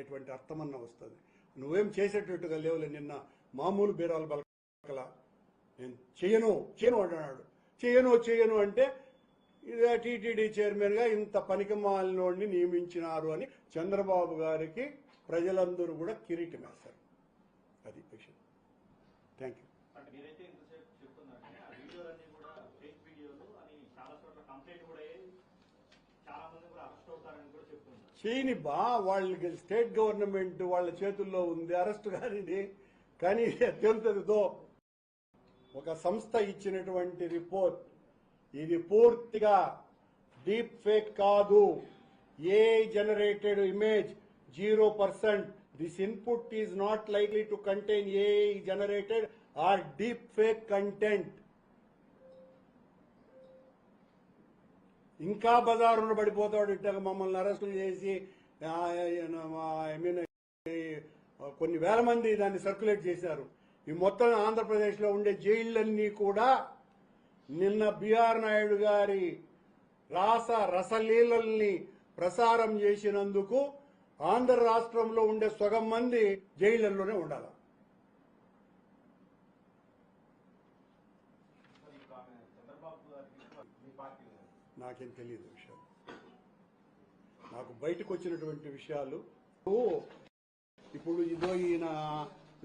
అనేటువంటి అర్థమన్నా వస్తుంది. నువ్వేం చేసేటట్టుగా లేవులే. నిన్న మామూలు బీరాలు బలకల నేను చేయను అంటున్నాడు. చేయను అంటే టీటీడీ చైర్మన్గా ఇంత పనికిమాలినోడిని నియమించినారు అని చంద్రబాబు గారికి ప్రజలందరూ కూడా కిరీటం వేస్తారు. అది విషయం. Thank you. చేయని వాళ్ళకి స్టేట్ గవర్నమెంట్ వాళ్ళ చేతుల్లో ఉంది, అరెస్ట్ కానీ తెలుతుందో ఒక సంస్థ ఇచ్చినటువంటి రిపోర్ట్ ఇది పూర్తిగా డీప్ ఫేక్ కాదు. AI generated image 0%. This input is not likely to contain AI generated or deep fake content. ఇంకా బజారును పడిపోతాడు. ఇట్లా మమ్మల్ని అరెస్టులు చేసి కొన్ని వేల మంది దాన్ని సర్క్యులేట్ చేశారు. ఈ మొత్తం ఆంధ్రప్రదేశ్లో ఉండే జైళ్ళన్నీ కూడా నిన్న బిఆర్ నాయుడు గారి రసలీలల్ని ప్రసారం చేసినందుకు ఆంధ్ర రాష్ట్రంలో ఉండే సగం మంది జైళ్లలోనే ఉండాలి. నాకేం తెలియదు విషయాలు. నాకు బయటకు వచ్చినటువంటి విషయాలు ఇప్పుడు ఈయన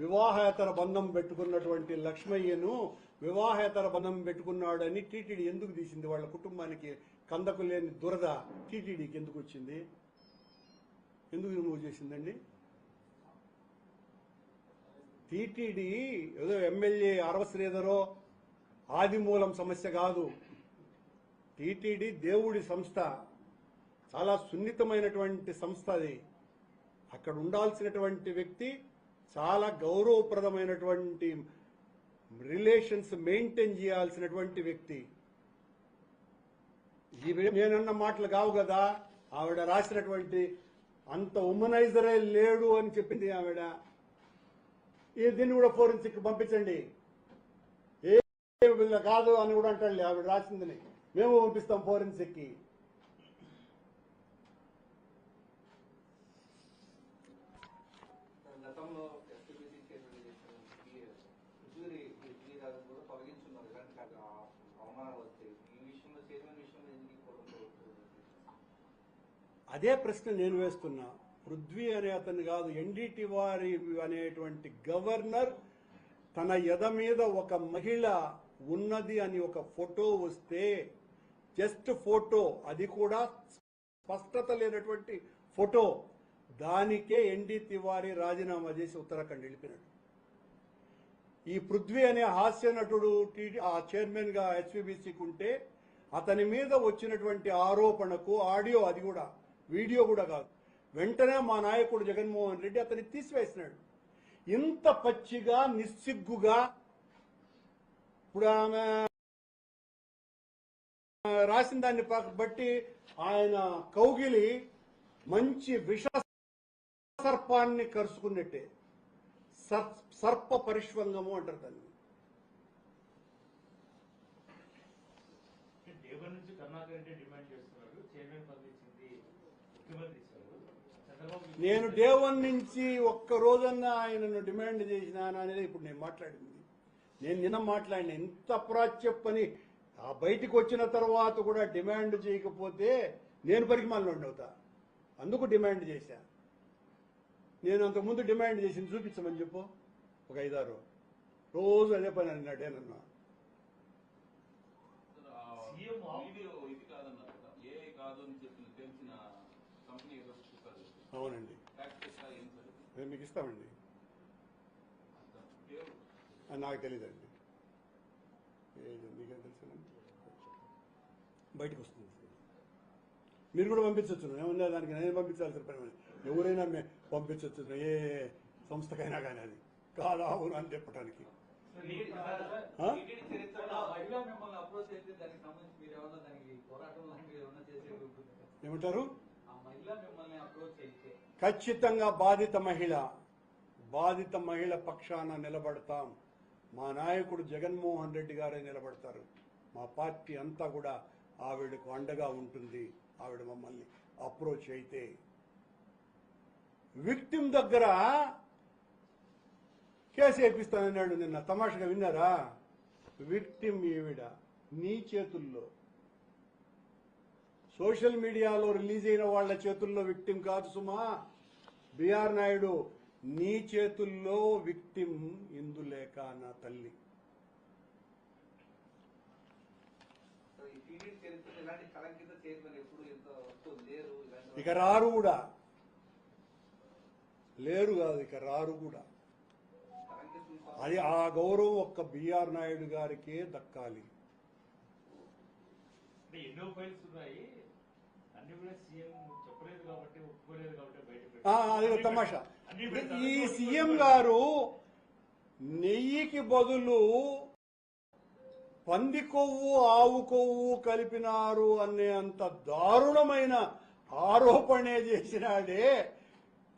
వివాహేతర బంధం పెట్టుకున్నటువంటి లక్ష్మయ్యను వివాహేతర బంధం పెట్టుకున్నాడని టీటీడీ ఎందుకు తీసింది? వాళ్ళ కుటుంబానికి కందకు లేని దురద టీటీడీకి ఎందుకు వచ్చింది? ఎందుకు రిమూవ్ చేసిందండి? టీటీడీ ఏదో ఎమ్మెల్యే అరవశ్రీధరో ఆదిమూలం సమస్య కాదు. టీటీడీ దేవుడి సంస్థ, చాలా సున్నితమైనటువంటి సంస్థ. అది అక్కడ ఉండాల్సినటువంటి వ్యక్తి చాలా గౌరవప్రదమైనటువంటి రిలేషన్స్ మెయింటైన్ చేయాల్సినటువంటి వ్యక్తి. నేనన్న మాటలు కావు కదా. ఆవిడ రాసినటువంటి అంత ఉమనైజరే లేడు అని చెప్పింది ఆవిడ. దీన్ని కూడా ఫోరెన్సిక్ పంపించండి. ఏ కాదు అని కూడా అంటాడు ఆవిడ రాసిందని. మేము పంపిస్తాం ఫోరెన్సిక్కి. అదే ప్రశ్న నేను వేస్తున్నా. పృథ్వీ అనే అతను కాదు, ఎన్డీటీ వారి అనేటువంటి గవర్నర్ తన ఎద మీద ఒక మహిళ ఉన్నది అని ఒక ఫోటో వస్తే, జస్ట్ ఫోటో, అది కూడా స్పష్టత లేనటువంటి ఫోటో, దానికే ఎన్డీ తివారీ రాజీనామా చేసి ఉత్తరాఖండ్ వెళ్ళిపోయినాడు. ఈ పృథ్వీ అనే హాస్య నటుడు ఆ చైర్మన్ గా హెచ్పిబిసికి ఉంటే అతని మీద వచ్చినటువంటి ఆరోపణకు ఆడియో, అది కూడా వీడియో కూడా కాదు, వెంటనే మా నాయకుడు జగన్మోహన్ రెడ్డి అతన్ని తీసివేసినాడు. ఇంత పచ్చిగా నిస్సిగ్గుగా ఇప్పుడు ఆమె రాసిన దాన్ని బట్టి ఆయన కౌగిలి మంచి విష సర్పాన్ని కరుచుకున్నట్టే. సర్ప పరిష్వంగము అంటారు దాన్ని. నేను దేవన్ నుంచి ఒక్క రోజన్నా ఆయనను డిమాండ్ చేసినాను అనేది ఇప్పుడు నేను మాట్లాడింది. నేను నిన్న మాట్లాడిన ఎంత అప్రాచ్య పని. ఆ బయటికి వచ్చిన తర్వాత కూడా డిమాండ్ చేయకపోతే నేను పరిమాణంలో అవుతా. అందుకు డిమాండ్ చేశా. నేను అంతకుముందు డిమాండ్ చేసింది చూపించమని చెప్పు. ఒక 5-6 రోజు అదే పని అన్నాడేనన్నా. అవునండి, మేము మీకు ఇస్తామండి. నాకు తెలీదండి. మీకేం తెలుసు? బయటకు వస్తుంది. మీరు కూడా పంపించవచ్చు. ఏమన్నా దానికి నేను పంపించాల్సిన పని. ఎవరైనా పంపించవచ్చు, ఏ సంస్థకైనా కానీ. అది కాదా అవును అని చెప్పడానికి. ఏమంటారు? ఖచ్చితంగా బాధిత మహిళ పక్షాన నిలబడతాం. మా నాయకుడు జగన్మోహన్ రెడ్డి గారే నిలబడతారు. మా పార్టీ అంతా కూడా ఆవిడకు అండగా ఉంటుంది. ఆవిడ మమ్మల్ని అప్రోచ్ అయితే విక్టిమ్ దగ్గర కేసు వేపిస్తానన్నాడు నిన్న. తమాషగా విన్నారా? విక్టిమ్ ఈవిడ నీ చేతుల్లో. సోషల్ మీడియాలో రిలీజ్ అయిన వాళ్ళ చేతుల్లో విక్టిమ్ కాదు సుమా. బిఆర్ నాయుడు నీ చేతుల్లో విక్టిమ్ ఇందులేఖ నా తల్లి. ఇక రారు కూడా, లేరు కాదు, ఇక రారు కూడా. అది ఆ గౌరవం ఒక్క బిఆర్ నాయుడు గారికే దక్కాలి. ఎన్నో ఫైల్స్ ఉన్నాయి, అన్ని కూడా సీఎం చెప్పలేదు కాబట్టి, ఒప్పుకోలేదు కాబట్టి అదే తమాషా. ఈ సీఎం గారు నెయ్యికి బదులు పంది కొవ్వు ఆవు కొవ్వు కలిపినారు అనే అంత దారుణమైన ఆరోపణే చేసినాడే.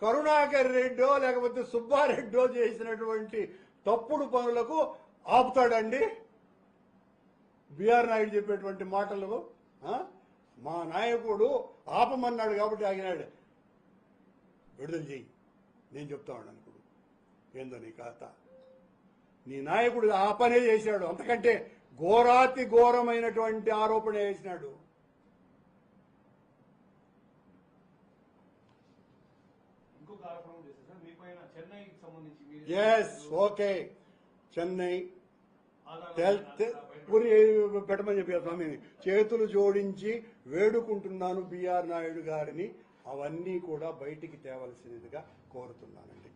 కరుణాకర్ రెడ్డో లేకపోతే సుబ్బారెడ్డో చేసినటువంటి తప్పుడు పనులకు ఆపుతాడండి బిఆర్ నాయుడు చెప్పేటువంటి మాటలు. మా నాయకుడు ఆపమన్నాడు కాబట్టి ఆగినాడు. విడుదల చెయ్యి, నేను చెప్తా ఉన్నాను. ఇప్పుడు ఏందో నీ కథ. నీ నాయకుడు ఆ పనే చేశాడు, అంతకంటే ఘోరాతి ఘోరమైనటువంటి ఆరోపణ చేసినాడు. ఇంకొక ఆరోపణ చేశారు మీ పైన, చెన్నైకి సంబంధించి. ఎస్, ఓకే, చెన్నై పెట్టమని చెప్పారు స్వామిని. చేతులు జోడించి వేడుకుంటున్నాను బిఆర్ నాయుడు గారిని. అవన్నీ కూడా బయటికి తేవలసినదిగా కోరుతున్నానండి.